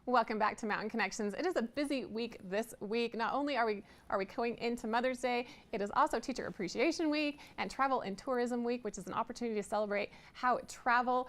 Welcome back to Mountain Connections. It is a busy week this week. Not only are we going into Mother's Day, it is also Teacher Appreciation Week and Travel and Tourism Week, which is an opportunity to celebrate how travel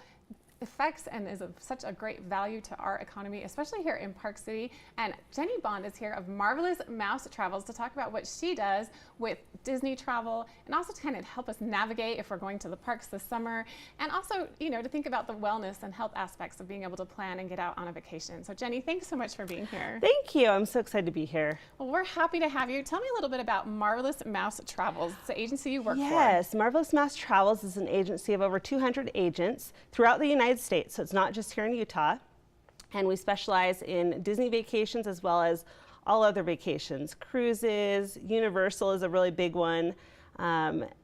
affects and is of such a great value to our economy, especially here in Park City. And Jenny Bond is here of Marvelous Mouse Travels to talk about what she does with Disney travel and also to kind of help us navigate if we're going to the parks this summer, and also, you know, to think about the wellness and health aspects of being able to plan and get out on a vacation. So Jenny, thanks so much for being here. Thank you. I'm so excited to be here. Well, we're happy to have you. Tell me a little bit about Marvelous Mouse Travels. It's the agency you work for. Yes, Marvelous Mouse Travels is an agency of over 200 agents throughout the United States, so it's not just here in Utah. And we specialize in Disney vacations as well as all other vacations. Cruises, Universal is a really big one.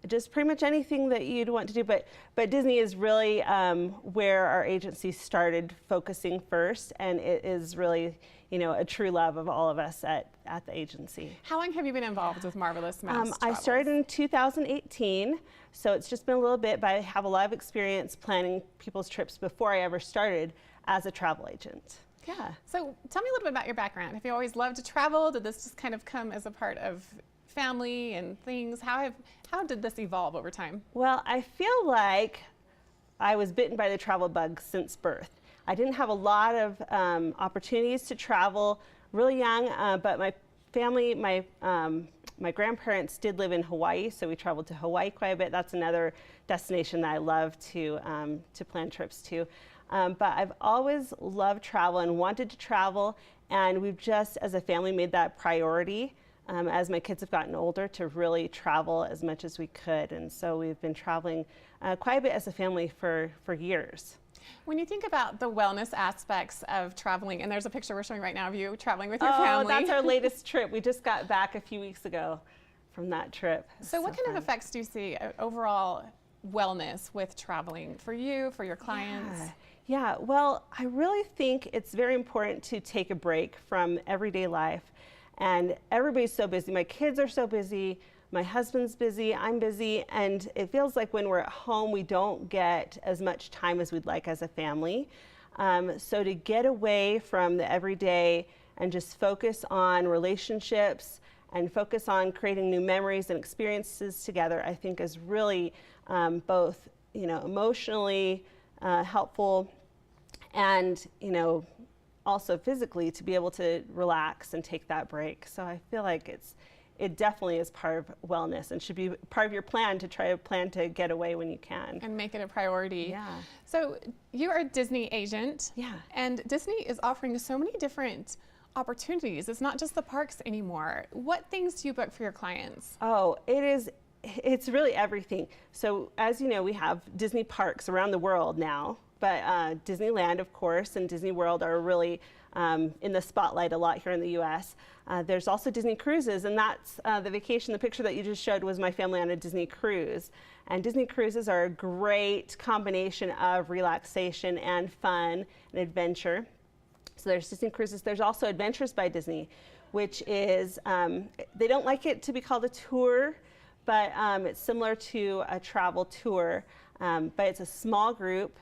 Just pretty much anything that you'd want to do, but Disney is really where our agency started focusing first, and it is really, you know, a true love of all of us at the agency. How long have you been involved with Marvelous Mouse Travels? I started in 2018, so it's just been a little bit, but I have a lot of experience planning people's trips before I ever started as a travel agent. Yeah. So tell me a little bit about your background. Have you always loved to travel? Did this just kind of come as a part of family and things? How did this evolve over time? Well, I feel like I was bitten by the travel bug since birth. I didn't have a lot of opportunities to travel really young, but my family, my grandparents did live in Hawaii, so we traveled to Hawaii quite a bit. That's another destination that I love to plan trips to. But I've always loved travel and wanted to travel, and we've just, as a family, made that priority as my kids have gotten older to really travel as much as we could. And so we've been traveling quite a bit as a family for years. When you think about the wellness aspects of traveling, and there's a picture we're showing right now of you traveling with your family. Oh, that's our latest trip. We just got back a few weeks ago from that trip. So what kind of effects do you see overall wellness with traveling for you, for your clients? Yeah, well, I really think it's very important to take a break from everyday life. And everybody's so busy. My kids are so busy. My husband's busy. I'm busy. And it feels like when we're at home, we don't get as much time as we'd like as a family. So to get away from the everyday and just focus on relationships and focus on creating new memories and experiences together, I think is really both, you know, emotionally helpful and, you know, also physically to be able to relax and take that break. So I feel like it definitely is part of wellness and should be part of your plan to try to plan to get away when you can. And make it a priority. Yeah. So you are a Disney agent. Yeah. And Disney is offering so many different opportunities. It's not just the parks anymore. What things do you book for your clients? Oh, it's really everything. So as you know, we have Disney parks around the world now, but Disneyland, of course, and Disney World are really in the spotlight a lot here in the U.S. There's also Disney cruises, and that's the vacation. The picture that you just showed was my family on a Disney cruise. And Disney cruises are a great combination of relaxation and fun and adventure. So there's Disney cruises. There's also Adventures by Disney, which is, they don't like it to be called a tour, but it's similar to a travel tour, but it's a small group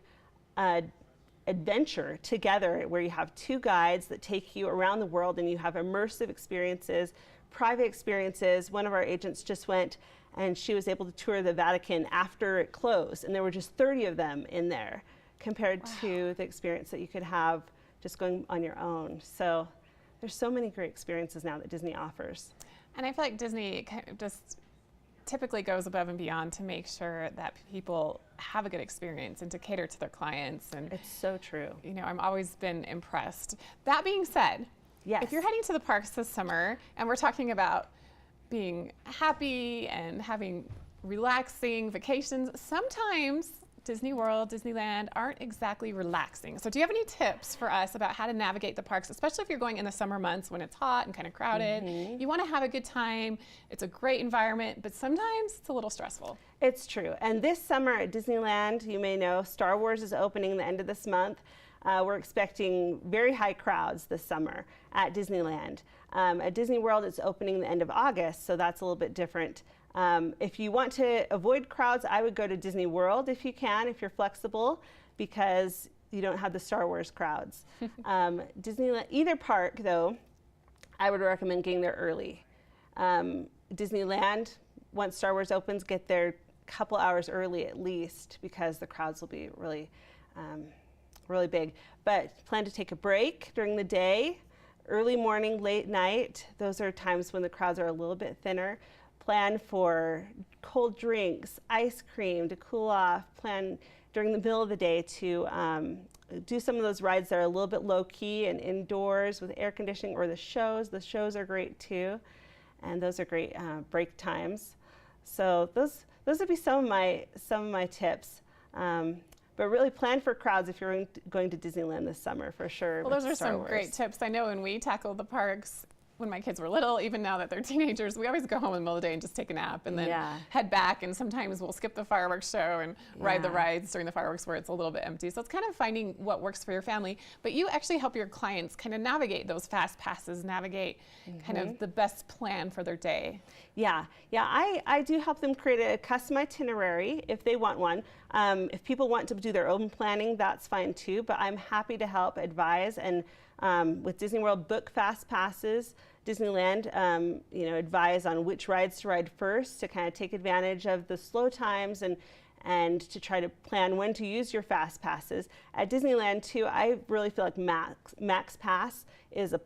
adventure together where you have two guides that take you around the world and you have immersive experiences, private experiences. One of our agents just went and she was able to tour the Vatican after it closed, and there were just 30 of them in there compared to the experience that you could have just going on your own. So there's so many great experiences now that Disney offers. And I feel like Disney kind of just typically goes above and beyond to make sure that people have a good experience and to cater to their clients. And it's so true. You know, I've always been impressed. That being said, yes, if you're heading to the parks this summer and we're talking about being happy and having relaxing vacations, sometimes Disney World, Disneyland aren't exactly relaxing. So do you have any tips for us about how to navigate the parks, especially if you're going in the summer months when it's hot and kind of crowded? You want to have a good time. It's a great environment, but sometimes it's a little stressful. It's true. And this summer at Disneyland, you may know, Star Wars is opening the end of this month. We're expecting very high crowds this summer at Disneyland. At Disney World, it's opening the end of August, so that's a little bit different. If you want to avoid crowds, I would go to Disney World if you can, if you're flexible, because you don't have the Star Wars crowds. Disneyland, either park though, I would recommend getting there early. Disneyland, once Star Wars opens, get there a couple hours early at least, because the crowds will be really, really big. But plan to take a break during the day, early morning, late night. Those are times when the crowds are a little bit thinner. Plan for cold drinks, ice cream to cool off. Plan during the middle of the day to do some of those rides that are a little bit low key and indoors with air conditioning, or the shows. The shows are great too, and those are great break times. So those would be some of my tips. But really plan for crowds if you're going to Disneyland this summer, for sure. Well, those are some great tips. I know when we tackled the parks, when my kids were little, even now that they're teenagers, we always go home in the middle of the day and just take a nap and then head back. And sometimes we'll skip the fireworks show and ride the rides during the fireworks where it's a little bit empty. So it's kind of finding what works for your family. But you actually help your clients kind of navigate those fast passes, navigate kind of the best plan for their day. Yeah, I do help them create a custom itinerary if they want one. If people want to do their own planning, that's fine too. But I'm happy to help advise, and with Disney World, book fast passes. Disneyland, advise on which rides to ride first to kind of take advantage of the slow times and to try to plan when to use your fast passes. At Disneyland too, I really feel like Max Pass is a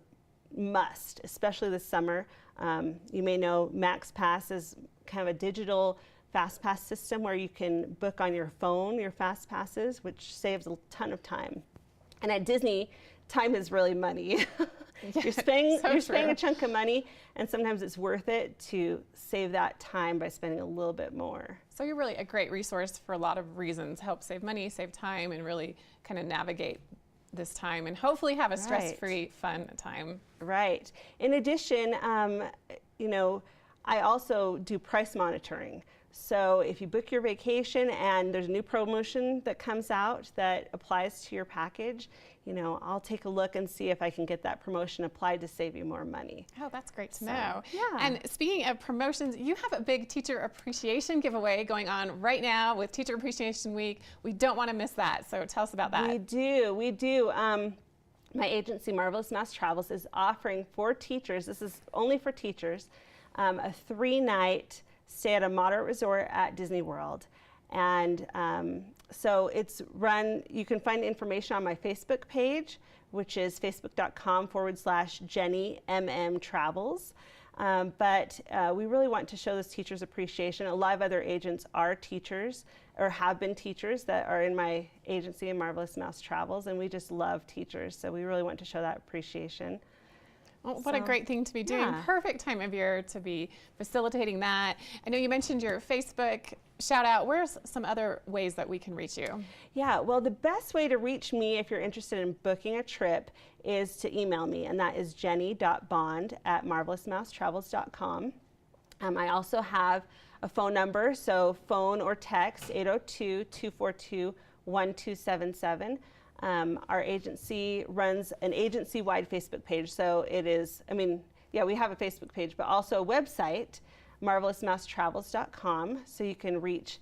must, especially this summer. You may know Max Pass is kind of a digital fast pass system where you can book on your phone your fast passes, which saves a ton of time. And at Disney, time is really money. You're spending a chunk of money, and sometimes it's worth it to save that time by spending a little bit more. So you're really a great resource for a lot of reasons. Help save money, save time, and really kind of navigate this time and hopefully have a stress-free, fun time. Right. In addition, I also do price monitoring. So if you book your vacation and there's a new promotion that comes out that applies to your package, I'll take a look and see if I can get that promotion applied to save you more money. Oh, that's great to know. Yeah. And speaking of promotions, you have a big teacher appreciation giveaway going on right now with Teacher Appreciation Week. We don't want to miss that. So tell us about that. We do. My agency, Marvelous Mouse Travels, is offering for teachers, this is only for teachers, a 3-night stay at a moderate resort at Disney World. And so it's run, you can find information on my Facebook page, which is facebook.com/JennyMMTravels. But we really want to show this teacher's appreciation. A lot of other agents are teachers or have been teachers that are in my agency in Marvelous Mouse Travels, and we just love teachers. So we really want to show that appreciation. Well, what a great thing to be doing. Perfect time of year to be facilitating that. I know you mentioned your Facebook shout out. Where's some other ways that we can reach you? Yeah, well, the best way to reach me if you're interested in booking a trip is to email me, and that is jenny.bond@marvelousmousetravels.com. I also have a phone number, so phone or text 802-242-1277. Our agency runs an agency-wide Facebook page, so it is, we have a Facebook page, but also a website, marvelousmousetravels.com, so you can reach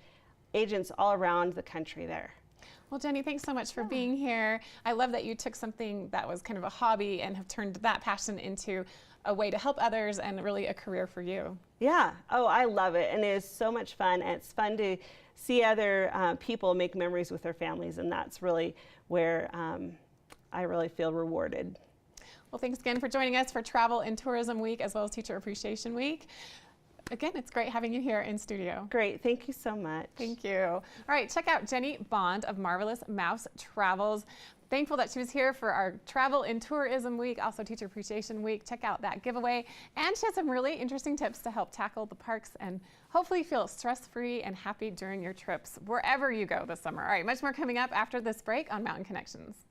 agents all around the country there. Well, Jenny, thanks so much for being here. I love that you took something that was kind of a hobby and have turned that passion into a way to help others and really a career for you. Yeah. Oh, I love it. And it is so much fun. And it's fun to see other people make memories with their families. And that's really where I really feel rewarded. Well, thanks again for joining us for Travel and Tourism Week as well as Teacher Appreciation Week. Again, it's great having you here in studio. Great. Thank you so much. Thank you. All right, check out Jenny Bond of Marvelous Mouse Travels. Thankful that she was here for our Travel and Tourism Week, also Teacher Appreciation Week. Check out that giveaway. And she has some really interesting tips to help tackle the parks and hopefully feel stress-free and happy during your trips, wherever you go this summer. All right, much more coming up after this break on Mountain Connections.